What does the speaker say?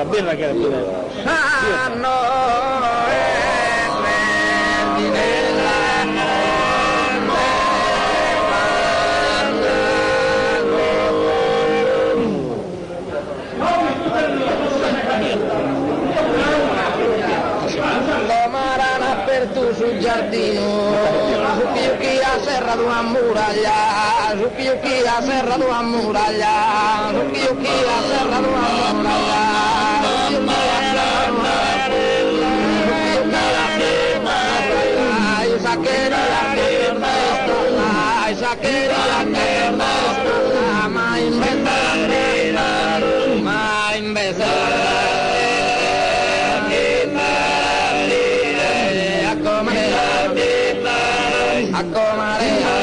birra che era più sul giardino, su chi a serra d'una muraglia, su chi a serra d'una muraglia, su chi a serra d'una muraglia, a comare